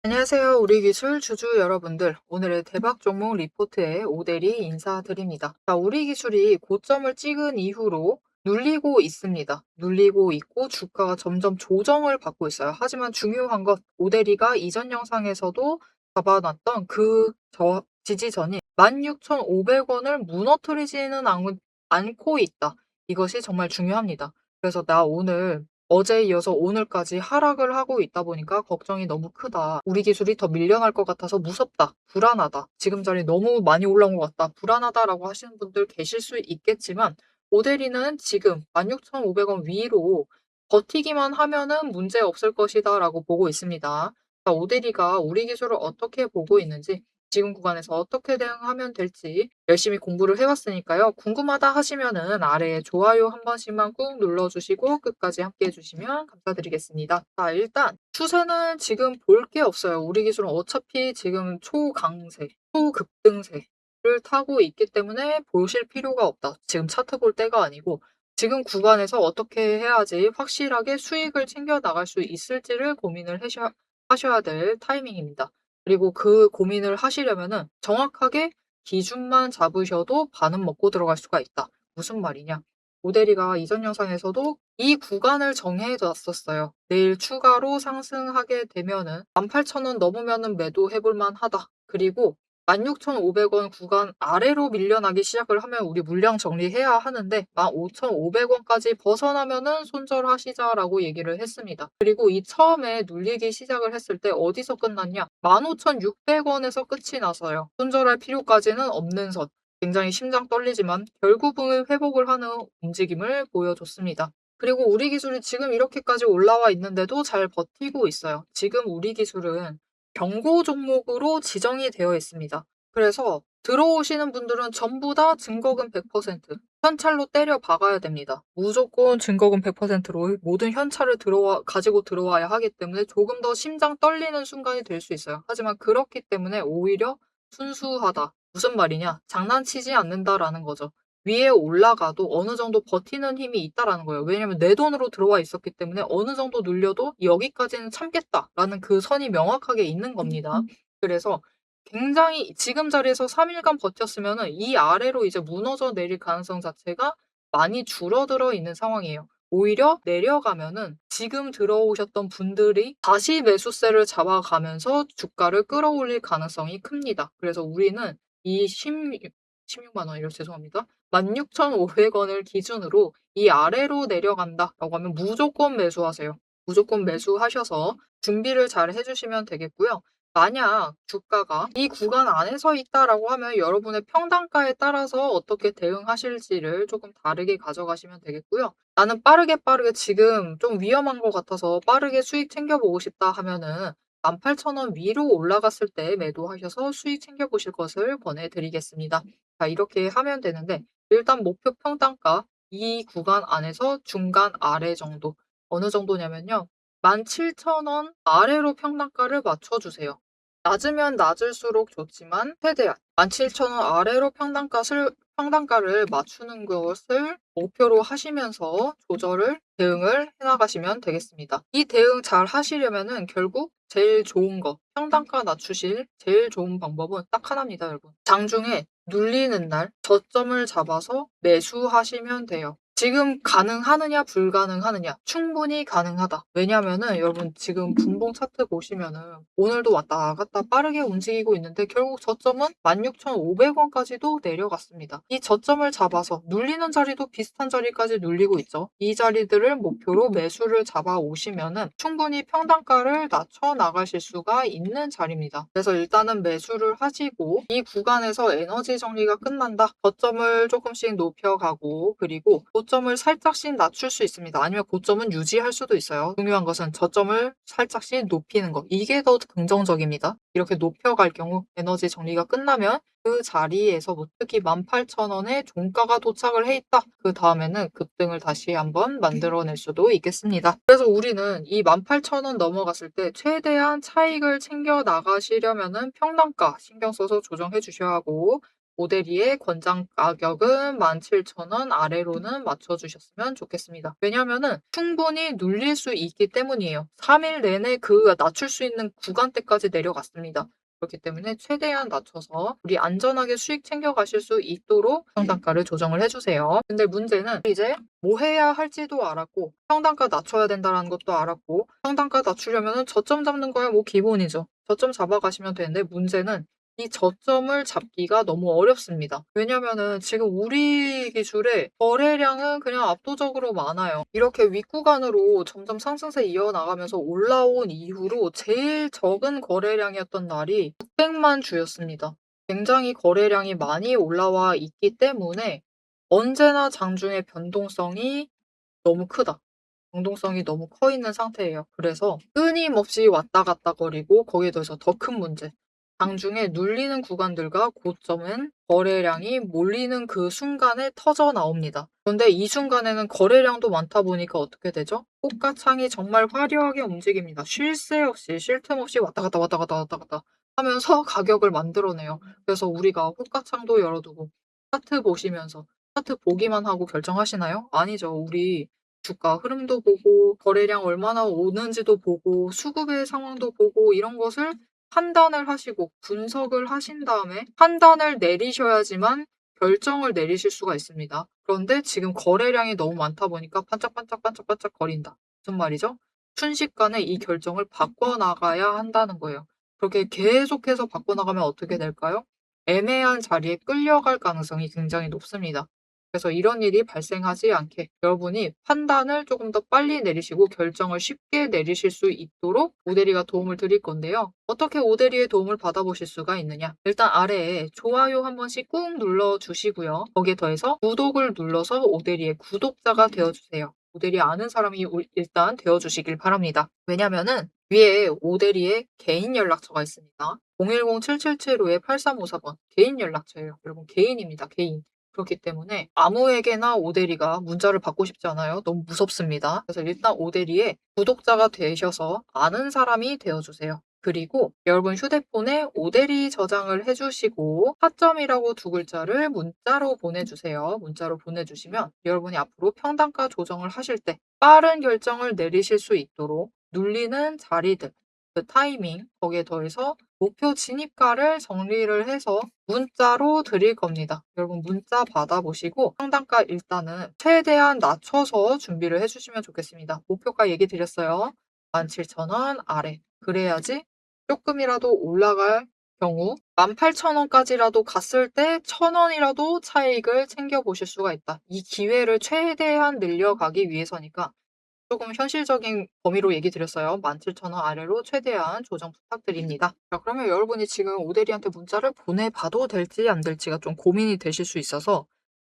안녕하세요. 우리 기술 주주 여러분들. 오늘의 대박 종목 리포트에 오대리 인사드립니다. 자, 우리 기술이 고점을 찍은 이후로 눌리고 있습니다. 눌리고 있고 주가가 점점 조정을 받고 있어요. 하지만 중요한 것, 오대리가 이전 영상에서도 잡아놨던 지지선이 16,500원을 무너뜨리지는 않고 있다. 이것이 정말 중요합니다. 그래서 나 오늘 어제에 이어서 오늘까지 하락을 하고 있다 보니까 걱정이 너무 크다. 우리 기술이 더 밀려날 것 같아서 무섭다. 불안하다. 지금 자리 너무 많이 올라온 것 같다. 불안하다라고 하시는 분들 계실 수 있겠지만 오데리는 지금 16,500원 위로 버티기만 하면은 문제 없을 것이다 라고 보고 있습니다. 자, 오데리가 우리 기술을 어떻게 보고 있는지 지금 구간에서 어떻게 대응하면 될지 열심히 공부를 해왔으니까요. 궁금하다 하시면은 아래에 좋아요 한 번씩만 꾹 눌러주시고 끝까지 함께 해주시면 감사드리겠습니다. 자, 일단 추세는 지금 볼 게 없어요. 우리 기술은 어차피 지금 초강세, 초급등세를 타고 있기 때문에 보실 필요가 없다. 지금 차트 볼 때가 아니고 지금 구간에서 어떻게 해야지 확실하게 수익을 챙겨 나갈 수 있을지를 고민을 하셔야 될 타이밍입니다. 그리고 그 고민을 하시려면은 정확하게 기준만 잡으셔도 반은 먹고 들어갈 수가 있다. 무슨 말이냐? 모델이가 이전 영상에서도 이 구간을 정해놨었어요. 내일 추가로 상승하게 되면은 18,000원 넘으면은 매도해 볼 만하다. 그리고 16,500원 구간 아래로 밀려나기 시작을 하면 우리 물량 정리해야 하는데 15,500원까지 벗어나면은 손절하시자라고 얘기를 했습니다. 그리고 이 처음에 눌리기 시작을 했을 때 어디서 끝났냐? 15,600원에서 끝이 나서요. 손절할 필요까지는 없는 선. 굉장히 심장 떨리지만 결국은 회복을 하는 움직임을 보여줬습니다. 그리고 우리 기술이 지금 이렇게까지 올라와 있는데도 잘 버티고 있어요. 지금 우리 기술은 경고 종목으로 지정이 되어 있습니다. 그래서 들어오시는 분들은 전부 다 증거금 100%, 현찰로 때려 박아야 됩니다. 무조건 증거금 100%로 모든 현찰을 가지고 들어와야 하기 때문에 조금 더 심장 떨리는 순간이 될 수 있어요. 하지만 그렇기 때문에 오히려 순수하다. 무슨 말이냐? 장난치지 않는다라는 거죠. 위에 올라가도 어느 정도 버티는 힘이 있다라는 거예요. 왜냐면 내 돈으로 들어와 있었기 때문에 어느 정도 눌려도 여기까지는 참겠다라는 그 선이 명확하게 있는 겁니다. 그래서 굉장히 지금 자리에서 3일간 버텼으면은 이 아래로 이제 무너져 내릴 가능성 자체가 많이 줄어들어 있는 상황이에요. 오히려 내려가면은 지금 들어오셨던 분들이 다시 매수세를 잡아가면서 주가를 끌어올릴 가능성이 큽니다. 그래서 우리는 이 16만 원이요. 죄송합니다. 16,500원을 기준으로 이 아래로 내려간다라고 하면 무조건 매수하세요. 무조건 매수하셔서 준비를 잘 해주시면 되겠고요. 만약 주가가 이 구간 안에서 있다라고 하면 여러분의 평단가에 따라서 어떻게 대응하실지를 조금 다르게 가져가시면 되겠고요. 나는 빠르게 지금 좀 위험한 것 같아서 빠르게 수익 챙겨보고 싶다 하면은 18,000원 위로 올라갔을 때 매도하셔서 수익 챙겨보실 것을 권해드리겠습니다. 자, 이렇게 하면 되는데 일단 목표 평단가 이 구간 안에서 중간 아래 정도 어느 정도냐면요. 17,000원 아래로 평단가를 맞춰주세요. 낮으면 낮을수록 좋지만 최대한 17,000원 아래로 평단가를 맞추는 것을 목표로 하시면서 대응을 해나가시면 되겠습니다. 이 대응 잘 하시려면은 결국 제일 좋은 거, 평단가 낮추실 제일 좋은 방법은 딱 하나입니다, 여러분. 장중에 눌리는 날 저점을 잡아서 매수하시면 돼요. 지금 가능하느냐 불가능하느냐 충분히 가능하다. 왜냐면은 여러분 지금 분봉 차트 보시면은 오늘도 왔다 갔다 빠르게 움직이고 있는데 결국 저점은 16,500원까지도 내려갔습니다. 이 저점을 잡아서 눌리는 자리도 비슷한 자리까지 눌리고 있죠. 이 자리들을 목표로 매수를 잡아 오시면은 충분히 평단가를 낮춰 나가실 수가 있는 자리입니다. 그래서 일단은 매수를 하시고 이 구간에서 에너지 정리가 끝난다. 저점을 조금씩 높여가고 그리고 고점을 살짝씩 낮출 수 있습니다. 아니면 고점은 유지할 수도 있어요. 중요한 것은 저점을 살짝씩 높이는 거. 이게 더 긍정적입니다. 이렇게 높여갈 경우 에너지 정리가 끝나면 그 자리에서 특히 18,000원에 종가가 도착을 해 있다. 그 다음에는 급등을 다시 한번 만들어낼 수도 있겠습니다. 그래서 우리는 이 18,000원 넘어갔을 때 최대한 차익을 챙겨 나가시려면은 평단가 신경 써서 조정해 주셔야 하고 오대리의 권장 가격은 17,000원 아래로는 맞춰주셨으면 좋겠습니다. 왜냐면은 충분히 눌릴 수 있기 때문이에요. 3일 내내 그 낮출 수 있는 구간대까지 내려갔습니다. 그렇기 때문에 최대한 낮춰서 우리 안전하게 수익 챙겨가실 수 있도록 평단가를 조정을 해주세요. 근데 문제는 이제 뭐 해야 할지도 알았고 평단가 낮춰야 된다는 것도 알았고 평단가 낮추려면 저점 잡는 거야 뭐 기본이죠. 저점 잡아가시면 되는데 문제는 이 저점을 잡기가 너무 어렵습니다. 왜냐면은 지금 우리 기술의 거래량은 그냥 압도적으로 많아요. 이렇게 윗구간으로 점점 상승세 이어나가면서 올라온 이후로 제일 적은 거래량이었던 날이 600만 주였습니다. 굉장히 거래량이 많이 올라와 있기 때문에 언제나 장중의 변동성이 너무 크다. 변동성이 너무 커 있는 상태예요. 그래서 끊임없이 왔다 갔다 거리고 거기에 더해서 더 큰 문제. 장중에 눌리는 구간들과 고점은 거래량이 몰리는 그 순간에 터져 나옵니다. 그런데 이 순간에는 거래량도 많다 보니까 어떻게 되죠? 호가창이 정말 화려하게 움직입니다. 쉴 새 없이 쉴 틈 없이 왔다 갔다 왔다 갔다 왔다 갔다 하면서 가격을 만들어내요. 그래서 우리가 호가창도 열어두고 차트 보시면서 차트 보기만 하고 결정하시나요? 아니죠. 우리 주가 흐름도 보고 거래량 얼마나 오는지도 보고 수급의 상황도 보고 이런 것을 판단을 하시고 분석을 하신 다음에 판단을 내리셔야지만 결정을 내리실 수가 있습니다. 그런데 지금 거래량이 너무 많다 보니까 반짝반짝반짝반짝 거린다. 무슨 말이죠? 순식간에 이 결정을 바꿔나가야 한다는 거예요. 그렇게 계속해서 바꿔나가면 어떻게 될까요? 애매한 자리에 끌려갈 가능성이 굉장히 높습니다. 그래서 이런 일이 발생하지 않게 여러분이 판단을 조금 더 빨리 내리시고 결정을 쉽게 내리실 수 있도록 오대리가 도움을 드릴 건데요. 어떻게 오대리의 도움을 받아보실 수가 있느냐? 일단 아래에 좋아요 한 번씩 꾹 눌러주시고요. 거기에 더해서 구독을 눌러서 오대리의 구독자가 되어주세요. 오대리 아는 사람이 일단 되어주시길 바랍니다. 왜냐면은 위에 오대리의 개인 연락처가 있습니다. 010-777-8354번 개인 연락처예요. 여러분 개인입니다. 개인. 그렇기 때문에 아무에게나 오대리가 문자를 받고 싶지 않아요. 너무 무섭습니다. 그래서 일단 오대리의 구독자가 되셔서 아는 사람이 되어주세요. 그리고 여러분 휴대폰에 오대리 저장을 해주시고 타점이라고 두 글자를 문자로 보내주세요. 문자로 보내주시면 여러분이 앞으로 평단가 조정을 하실 때 빠른 결정을 내리실 수 있도록 눌리는 자리들, 그 타이밍, 거기에 더해서 목표 진입가를 정리를 해서 문자로 드릴 겁니다. 여러분 문자 받아보시고 평단가 일단은 최대한 낮춰서 준비를 해주시면 좋겠습니다. 목표가 얘기 드렸어요. 17,000원 아래. 그래야지 조금이라도 올라갈 경우 18,000원까지라도 갔을 때 1,000원이라도 차익을 챙겨보실 수가 있다. 이 기회를 최대한 늘려가기 위해서니까 조금 현실적인 범위로 얘기 드렸어요. 17,000원 아래로 최대한 조정 부탁드립니다. 자, 그러면 여러분이 지금 오대리한테 문자를 보내봐도 될지 안 될지가 좀 고민이 되실 수 있어서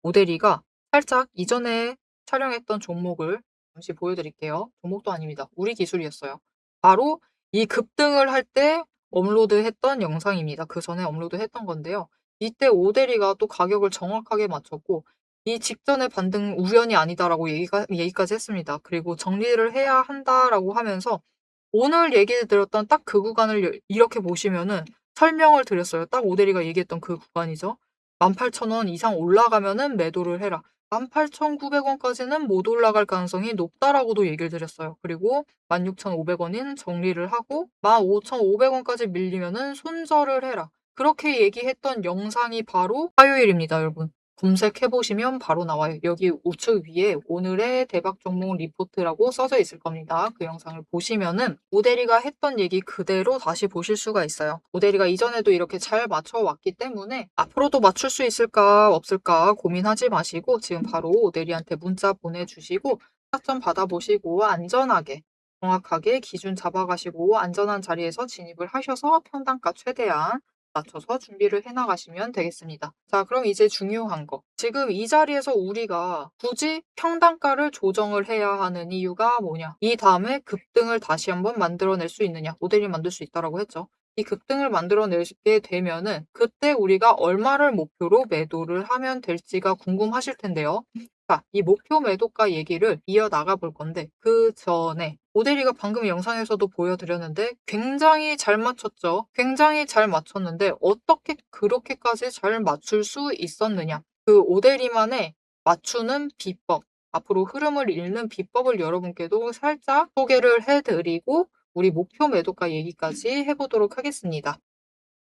오대리가 살짝 이전에 촬영했던 종목을 잠시 보여드릴게요. 종목도 아닙니다. 우리 기술이었어요. 바로 이 급등을 할 때 업로드했던 영상입니다. 그 전에 업로드했던 건데요. 이때 오대리가 또 가격을 정확하게 맞췄고 이 직전의 반등 우연이 아니다라고 얘기까지 했습니다. 그리고 정리를 해야 한다라고 하면서 오늘 얘기 들었던 딱 그 구간을 이렇게 보시면은 설명을 드렸어요. 딱 오대리가 얘기했던 그 구간이죠. 18,000원 이상 올라가면은 매도를 해라. 18,900원까지는 못 올라갈 가능성이 높다라고도 얘기를 드렸어요. 그리고 16,500원인 정리를 하고 15,500원까지 밀리면은 손절을 해라. 그렇게 얘기했던 영상이 바로 화요일입니다, 여러분. 검색해보시면 바로 나와요. 여기 우측 위에 오늘의 대박 종목 리포트라고 써져 있을 겁니다. 그 영상을 보시면은 오대리가 했던 얘기 그대로 다시 보실 수가 있어요. 오대리가 이전에도 이렇게 잘 맞춰왔기 때문에 앞으로도 맞출 수 있을까 없을까 고민하지 마시고 지금 바로 오대리한테 문자 보내주시고 타점 받아보시고 안전하게 정확하게 기준 잡아가시고 안전한 자리에서 진입을 하셔서 평단가 최대한 맞춰서 준비를 해나가시면 되겠습니다. 자, 그럼 이제 중요한 거. 지금 이 자리에서 우리가 굳이 평단가를 조정을 해야 하는 이유가 뭐냐? 이 다음에 급등을 다시 한번 만들어낼 수 있느냐? 모델이 만들 수 있다라고 했죠. 이 급등을 만들어내게 되면은 그때 우리가 얼마를 목표로 매도를 하면 될지가 궁금하실 텐데요. 자, 이 목표 매도가 얘기를 이어나가 볼 건데 그 전에 오대리가 방금 영상에서도 보여드렸는데 굉장히 잘 맞췄죠. 굉장히 잘 맞췄는데 어떻게 그렇게까지 잘 맞출 수 있었느냐. 그 오대리만의 맞추는 비법, 앞으로 흐름을 읽는 비법을 여러분께도 살짝 소개를 해드리고 우리 목표 매도가 얘기까지 해보도록 하겠습니다.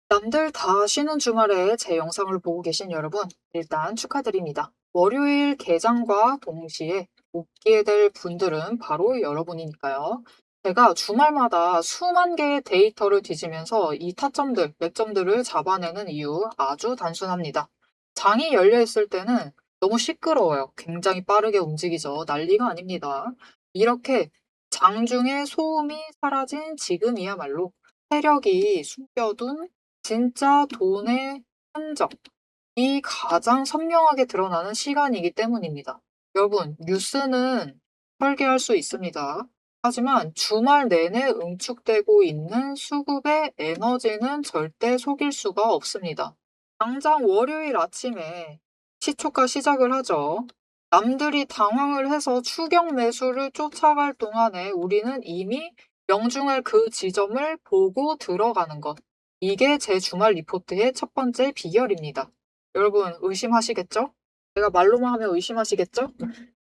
남들 다 쉬는 주말에 제 영상을 보고 계신 여러분, 일단 축하드립니다. 월요일 개장과 동시에 웃게 될 분들은 바로 여러분이니까요. 제가 주말마다 수만 개의 데이터를 뒤지면서 이 타점들, 맥점들을 잡아내는 이유 아주 단순합니다. 장이 열려 있을 때는 너무 시끄러워요. 굉장히 빠르게 움직이죠. 난리가 아닙니다. 이렇게 장중에 소음이 사라진 지금이야말로 세력이 숨겨둔 진짜 돈의 흔적이 가장 선명하게 드러나는 시간이기 때문입니다. 여러분, 뉴스는 설계할 수 있습니다. 하지만 주말 내내 응축되고 있는 수급의 에너지는 절대 속일 수가 없습니다. 당장 월요일 아침에 시초가 시작을 하죠. 남들이 당황을 해서 추격 매수를 쫓아갈 동안에 우리는 이미 명중할 그 지점을 보고 들어가는 것. 이게 제 주말 리포트의 첫 번째 비결입니다. 여러분 의심하시겠죠? 제가 말로만 하면 의심하시겠죠?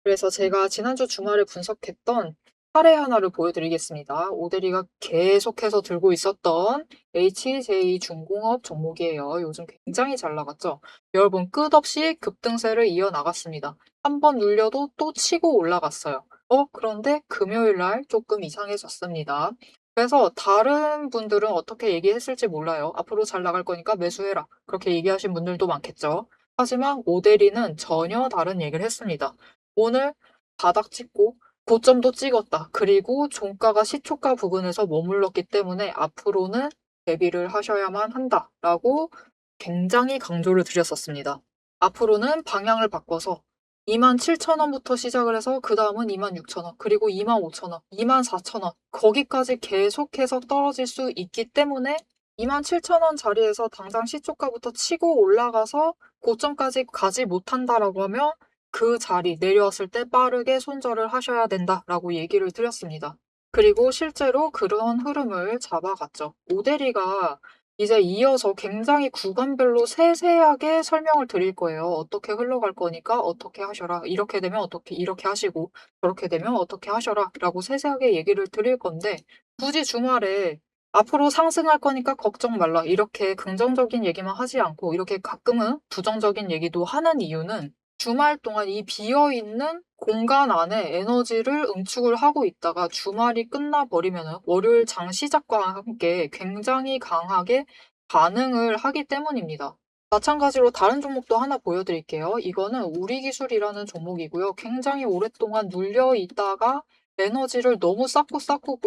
그래서 제가 지난주 주말에 분석했던 사례 하나를 보여드리겠습니다. 오대리가 계속해서 들고 있었던 HJ중공업 종목이에요. 요즘 굉장히 잘 나갔죠? 여러분 끝없이 급등세를 이어나갔습니다. 한 번 눌려도 또 치고 올라갔어요. 그런데 금요일 날 조금 이상해졌습니다. 그래서 다른 분들은 어떻게 얘기했을지 몰라요. 앞으로 잘 나갈 거니까 매수해라. 그렇게 얘기하신 분들도 많겠죠. 하지만 오대리는 전혀 다른 얘기를 했습니다. 오늘 바닥 찍고 고점도 찍었다. 그리고 종가가 시초가 부근에서 머물렀기 때문에 앞으로는 대비를 하셔야만 한다라고 굉장히 강조를 드렸었습니다. 앞으로는 방향을 바꿔서 27,000원부터 시작을 해서 그 다음은 26,000원, 그리고 25,000원, 24,000원 거기까지 계속해서 떨어질 수 있기 때문에 27,000원 자리에서 당장 시초가부터 치고 올라가서 고점까지 가지 못한다라고 하면 그 자리 내려왔을 때 빠르게 손절을 하셔야 된다라고 얘기를 드렸습니다. 그리고 실제로 그런 흐름을 잡아갔죠. 오대리가 이제 이어서 굉장히 구간별로 세세하게 설명을 드릴 거예요. 어떻게 흘러갈 거니까 어떻게 하셔라. 이렇게 되면 어떻게 이렇게 하시고 저렇게 되면 어떻게 하셔라 라고 세세하게 얘기를 드릴 건데 굳이 주말에 앞으로 상승할 거니까 걱정 말라. 이렇게 긍정적인 얘기만 하지 않고 이렇게 가끔은 부정적인 얘기도 하는 이유는 주말 동안 이 비어있는 공간 안에 에너지를 응축을 하고 있다가 주말이 끝나버리면 월요일 장 시작과 함께 굉장히 강하게 반응을 하기 때문입니다. 마찬가지로 다른 종목도 하나 보여드릴게요. 이거는 우리기술이라는 종목이고요. 굉장히 오랫동안 눌려 있다가 에너지를 너무 쌓고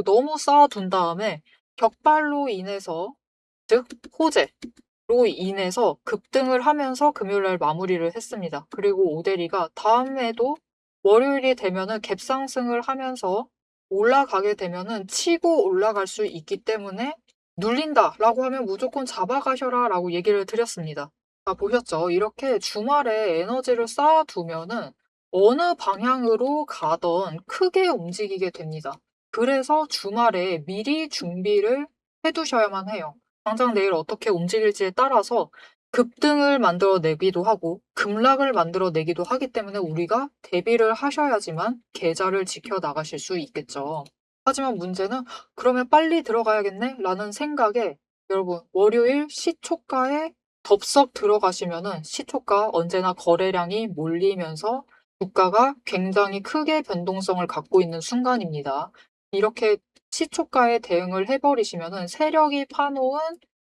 너무 쌓아둔 다음에 격발로 인해서 즉 호재로 인해서 급등을 하면서 금요일날 마무리를 했습니다. 그리고 오대리가 다음에도 월요일이 되면은 갭상승을 하면서 올라가게 되면은 치고 올라갈 수 있기 때문에 눌린다라고 하면 무조건 잡아가셔라 라고 얘기를 드렸습니다. 보셨죠? 이렇게 주말에 에너지를 쌓아두면은 어느 방향으로 가던 크게 움직이게 됩니다. 그래서 주말에 미리 준비를 해두셔야만 해요. 당장 내일 어떻게 움직일지에 따라서 급등을 만들어내기도 하고 급락을 만들어내기도 하기 때문에 우리가 대비를 하셔야지만 계좌를 지켜나가실 수 있겠죠. 하지만 문제는 그러면 빨리 들어가야겠네? 라는 생각에 여러분 월요일 시초가에 덥석 들어가시면은 시초가 언제나 거래량이 몰리면서 주가가 굉장히 크게 변동성을 갖고 있는 순간입니다. 이렇게 시초가에 대응을 해버리시면은 세력이 파놓은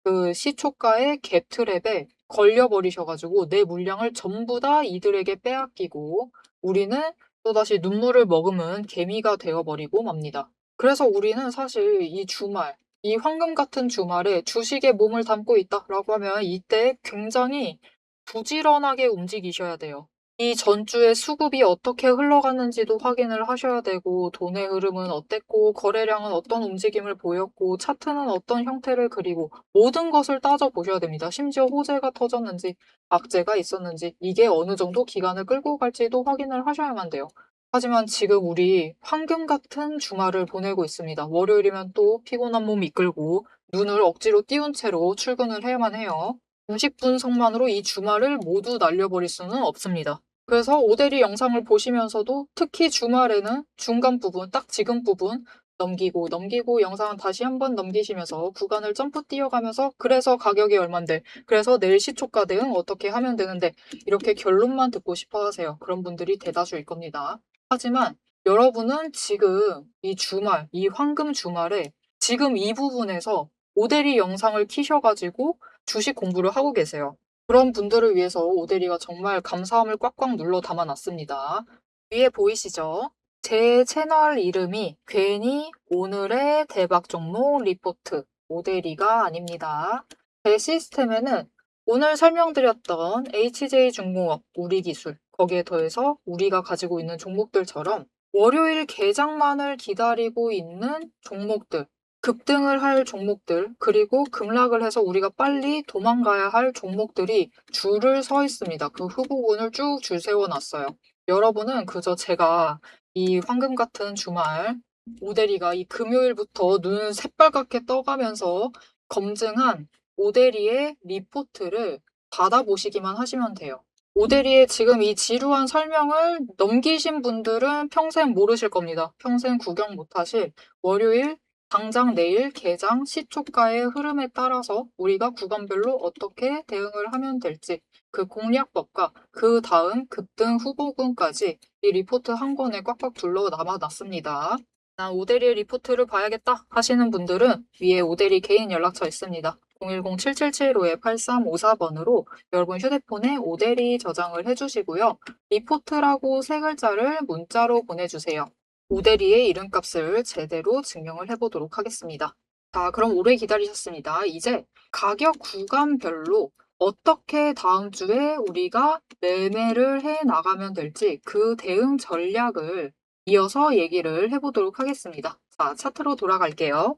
그 시초가의 갭트랩에 걸려버리셔가지고 내 물량을 전부 다 이들에게 빼앗기고 우리는 또다시 눈물을 머금은 개미가 되어버리고 맙니다. 그래서 우리는 사실 이 주말, 이 황금 같은 주말에 주식에 몸을 담고 있다라고 하면 이때 굉장히 부지런하게 움직이셔야 돼요. 이 전주의 수급이 어떻게 흘러갔는지도 확인을 하셔야 되고, 돈의 흐름은 어땠고, 거래량은 어떤 움직임을 보였고, 차트는 어떤 형태를 그리고, 모든 것을 따져보셔야 됩니다. 심지어 호재가 터졌는지, 악재가 있었는지, 이게 어느 정도 기간을 끌고 갈지도 확인을 하셔야만 돼요. 하지만 지금 우리 황금 같은 주말을 보내고 있습니다. 월요일이면 또 피곤한 몸 이끌고, 눈을 억지로 띄운 채로 출근을 해야만 해요. 90분석만으로 이 주말을 모두 날려버릴 수는 없습니다. 그래서 오대리 영상을 보시면서도 특히 주말에는 중간 부분, 딱 지금 부분 넘기고 영상은 다시 한번 넘기시면서 구간을 점프 뛰어가면서 그래서 가격이 얼만데, 그래서 내일 시초가 대응 어떻게 하면 되는데 이렇게 결론만 듣고 싶어 하세요. 그런 분들이 대다수일 겁니다. 하지만 여러분은 지금 이 주말, 이 황금 주말에 지금 이 부분에서 오대리 영상을 키셔가지고 주식 공부를 하고 계세요. 그런 분들을 위해서 오대리가 정말 감사함을 꽉꽉 눌러 담아놨습니다. 위에 보이시죠? 제 채널 이름이 괜히 오늘의 대박 종목 리포트 오대리가 아닙니다. 제 시스템에는 오늘 설명드렸던 HJ중공업, 우리기술, 거기에 더해서 우리가 가지고 있는 종목들처럼 월요일 개장만을 기다리고 있는 종목들, 급등을 할 종목들, 그리고 급락을 해서 우리가 빨리 도망가야 할 종목들이 줄을 서 있습니다. 그 후보군을 쭉 줄 세워놨어요. 여러분은 그저 제가 이 황금 같은 주말, 오대리가 이 금요일부터 눈 새빨갛게 떠가면서 검증한 오대리의 리포트를 받아보시기만 하시면 돼요. 오대리의 지금 이 지루한 설명을 넘기신 분들은 평생 모르실 겁니다. 평생 구경 못하실 월요일 당장 내일 개장 시초가의 흐름에 따라서 우리가 구간별로 어떻게 대응을 하면 될지 그 공략법과 그 다음 급등 후보군까지 이 리포트 한 권에 꽉꽉 둘러 남아놨습니다. 난 오대리의 리포트를 봐야겠다 하시는 분들은 위에 오대리 개인 연락처 있습니다. 010-7775-8354번으로 여러분 휴대폰에 오대리 저장을 해주시고요. 리포트라고 세 글자를 문자로 보내주세요. 오대리의 이름값을 제대로 증명을 해보도록 하겠습니다. 자, 그럼 오래 기다리셨습니다. 이제 가격 구간별로 어떻게 다음 주에 우리가 매매를 해 나가면 될지 그 대응 전략을 이어서 얘기를 해보도록 하겠습니다. 자, 차트로 돌아갈게요.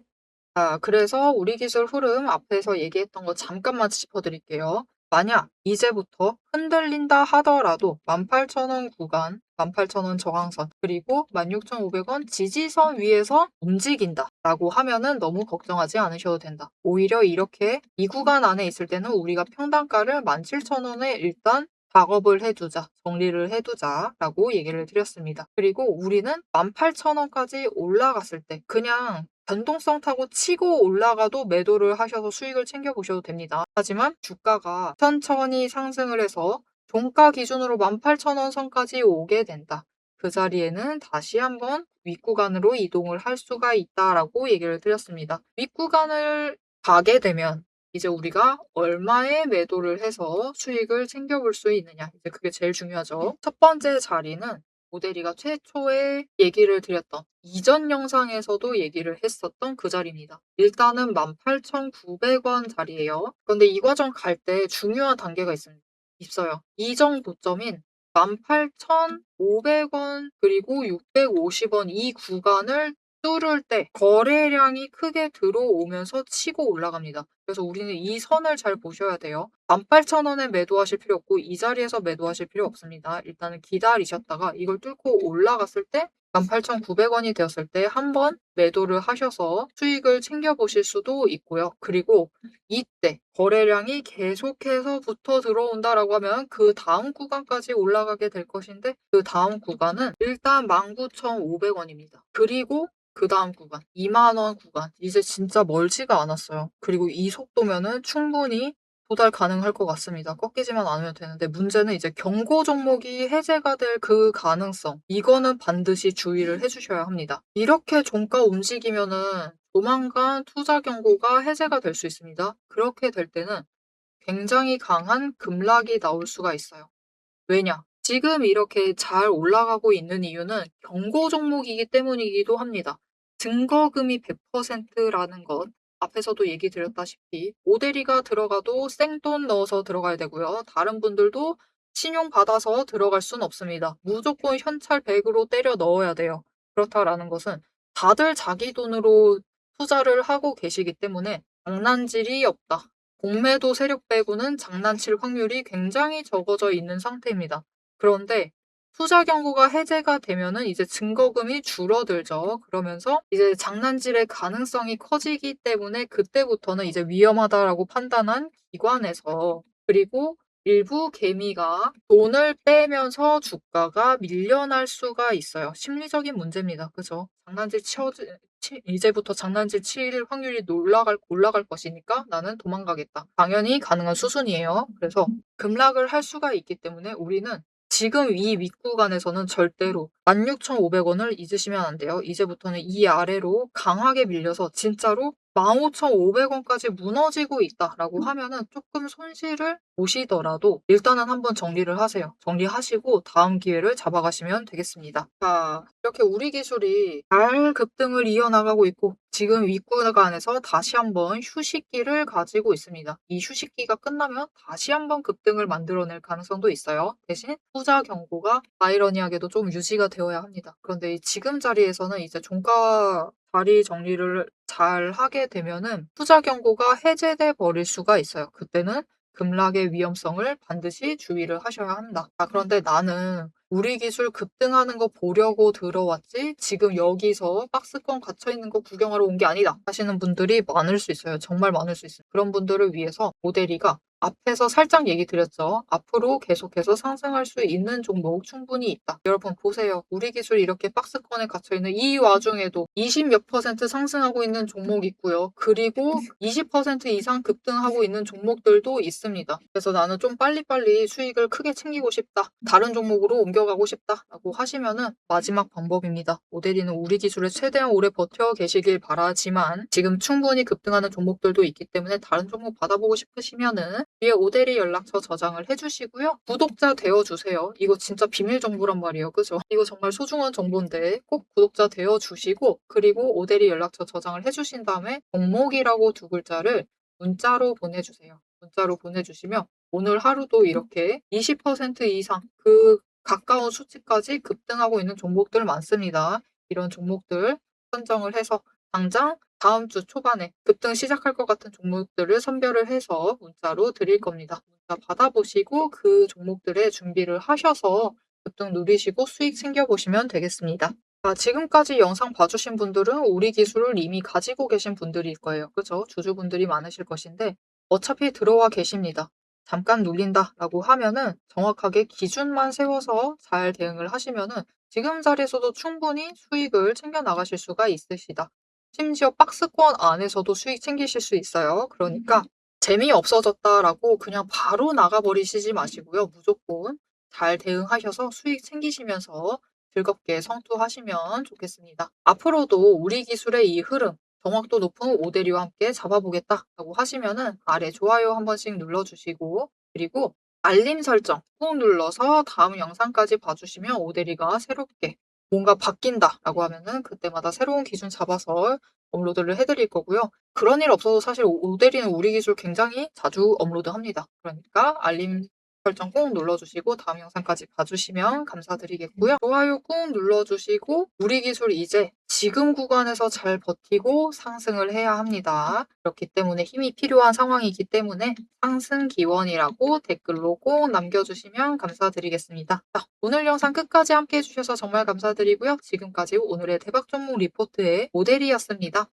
자, 그래서 우리 기술 흐름 앞에서 얘기했던 거 잠깐만 짚어드릴게요. 만약 이제부터 흔들린다 하더라도 18,000원 구간, 18,000원 저항선, 그리고 16,500원 지지선 위에서 움직인다 라고 하면은 너무 걱정하지 않으셔도 된다. 오히려 이렇게 이 구간 안에 있을 때는 우리가 평단가를 17,000원에 일단 작업을 해두자, 정리를 해두자 라고 얘기를 드렸습니다. 그리고 우리는 18,000원까지 올라갔을 때 그냥 변동성 타고 치고 올라가도 매도를 하셔서 수익을 챙겨보셔도 됩니다. 하지만 주가가 천천히 상승을 해서 종가 기준으로 18,000원 선까지 오게 된다. 그 자리에는 다시 한번 윗구간으로 이동을 할 수가 있다라고 얘기를 드렸습니다. 윗구간을 가게 되면 이제 우리가 얼마에 매도를 해서 수익을 챙겨볼 수 있느냐. 이제 그게 제일 중요하죠. 첫 번째 자리는 오대리가 최초에 얘기를 드렸던 이전 영상에서도 얘기를 했었던 그 자리입니다. 일단은 18,900원 자리예요. 그런데 이 과정 갈 때 중요한 단계가 있어요. 이정 고점인 18,500원 그리고 650원 이 구간을 뚫을 때 거래량이 크게 들어오면서 치고 올라갑니다. 그래서 우리는 이 선을 잘 보셔야 돼요. 18,000원에 매도하실 필요 없고 이 자리에서 매도하실 필요 없습니다. 일단은 기다리셨다가 이걸 뚫고 올라갔을 때 18,900원이 되었을 때 한번 매도를 하셔서 수익을 챙겨보실 수도 있고요. 그리고 이때 거래량이 계속해서 붙어 들어온다라고 하면 그 다음 구간까지 올라가게 될 것인데 그 다음 구간은 일단 19,500원입니다. 그리고 그 다음 구간 2만 원 구간 이제 진짜 멀지가 않았어요. 그리고 이 속도면은 충분히 도달 가능할 것 같습니다. 꺾이지만 않으면 되는데 문제는 이제 경고 종목이 해제가 될 그 가능성 이거는 반드시 주의를 해주셔야 합니다. 이렇게 종가 움직이면은 조만간 투자 경고가 해제가 될 수 있습니다. 그렇게 될 때는 굉장히 강한 급락이 나올 수가 있어요. 왜냐? 지금 이렇게 잘 올라가고 있는 이유는 경고 종목이기 때문이기도 합니다. 증거금이 100%라는 것, 앞에서도 얘기 드렸다시피, 오대리가 들어가도 생돈 넣어서 들어가야 되고요. 다른 분들도 신용 받아서 들어갈 순 없습니다. 무조건 현찰 100으로 때려 넣어야 돼요. 그렇다라는 것은 다들 자기 돈으로 투자를 하고 계시기 때문에 장난질이 없다. 공매도 세력 빼고는 장난칠 확률이 굉장히 적어져 있는 상태입니다. 그런데 투자 경고가 해제가 되면은 이제 증거금이 줄어들죠. 그러면서 이제 장난질의 가능성이 커지기 때문에 그때부터는 이제 위험하다라고 판단한 기관에서, 그리고 일부 개미가 돈을 빼면서 주가가 밀려날 수가 있어요. 심리적인 문제입니다. 그죠? 이제부터 장난질 칠 확률이 올라갈 것이니까 나는 도망가겠다. 당연히 가능한 수순이에요. 그래서 급락을 할 수가 있기 때문에 우리는 지금 이 윗구간에서는 절대로 16,500원을 잊으시면 안 돼요. 이제부터는 이 아래로 강하게 밀려서 진짜로 15,500원까지 무너지고 있다라고 하면은 조금 손실을 보시더라도 일단은 한번 정리를 하세요. 정리하시고 다음 기회를 잡아가시면 되겠습니다. 자, 이렇게 우리 기술이 잘 급등을 이어나가고 있고 지금 윗구간에서 다시 한번 휴식기를 가지고 있습니다. 이 휴식기가 끝나면 다시 한번 급등을 만들어낼 가능성도 있어요. 대신 투자 경고가 아이러니하게도 좀 유지가 되어야 합니다. 그런데 지금 자리에서는 이제 종가 자리 정리를 잘 하게 되면은 투자 경고가 해제돼 버릴 수가 있어요. 그때는 급락의 위험성을 반드시 주의를 하셔야 합니다. 그런데 나는 우리 기술 급등하는 거 보려고 들어왔지 지금 여기서 박스권 갇혀 있는 거 구경하러 온 게 아니다 하시는 분들이 많을 수 있어요. 정말 많을 수 있어요. 그런 분들을 위해서 오데리가 앞에서 살짝 얘기 드렸죠. 앞으로 계속해서 상승할 수 있는 종목 충분히 있다. 여러분 보세요. 우리 기술 이렇게 박스권에 갇혀있는 이 와중에도 20몇 % 상승하고 있는 종목 있고요. 그리고 20% 이상 급등하고 있는 종목들도 있습니다. 그래서 나는 좀 빨리빨리 수익을 크게 챙기고 싶다. 다른 종목으로 옮겨가고 싶다. 라고 하시면은 마지막 방법입니다. 오데리는 우리 기술에 최대한 오래 버텨 계시길 바라지만 지금 충분히 급등하는 종목들도 있기 때문에 다른 종목 받아보고 싶으시면은 위에 오데리 연락처 저장을 해주시고요. 구독자 되어주세요. 이거 진짜 비밀 정보란 말이에요. 그죠? 이거 정말 소중한 정보인데 꼭 구독자 되어주시고 그리고 오데리 연락처 저장을 해주신 다음에 종목이라고 두 글자를 문자로 보내주세요. 문자로 보내주시면 오늘 하루도 이렇게 20% 이상 그 가까운 수치까지 급등하고 있는 종목들 많습니다. 이런 종목들 선정을 해서 당장 다음 주 초반에 급등 시작할 것 같은 종목들을 선별을 해서 문자로 드릴 겁니다. 문자 받아보시고 그 종목들의 준비를 하셔서 급등 누리시고 수익 챙겨보시면 되겠습니다. 지금까지 영상 봐주신 분들은 우리 기술을 이미 가지고 계신 분들일 거예요. 그죠? 주주분들이 많으실 것인데 어차피 들어와 계십니다. 잠깐 눌린다라고 하면은 정확하게 기준만 세워서 잘 대응을 하시면은 지금 자리에서도 충분히 수익을 챙겨 나가실 수가 있으시다. 심지어 박스권 안에서도 수익 챙기실 수 있어요. 그러니까 재미없어졌다라고 그냥 바로 나가버리시지 마시고요. 무조건 잘 대응하셔서 수익 챙기시면서 즐겁게 성투하시면 좋겠습니다. 앞으로도 우리 기술의 이 흐름, 정확도 높은 오데리와 함께 잡아보겠다라고 하시면은 아래 좋아요 한 번씩 눌러주시고 그리고 알림 설정 꾹 눌러서 다음 영상까지 봐주시면 오데리가 새롭게 뭔가 바뀐다라고 하면은 그때마다 새로운 기준 잡아서 업로드를 해드릴 거고요. 그런 일 없어도 사실 오데리는 우리 기술 굉장히 자주 업로드합니다. 그러니까 알림 설정 꾹 눌러주시고 다음 영상까지 봐주시면 감사드리겠고요. 좋아요 꾹 눌러주시고 우리 기술 이제 지금 구간에서 잘 버티고 상승을 해야 합니다. 그렇기 때문에 힘이 필요한 상황이기 때문에 상승 기원이라고 댓글로 꼭 남겨주시면 감사드리겠습니다. 자, 오늘 영상 끝까지 함께 해주셔서 정말 감사드리고요. 지금까지 오늘의 대박 종목 리포트의 모델이었습니다.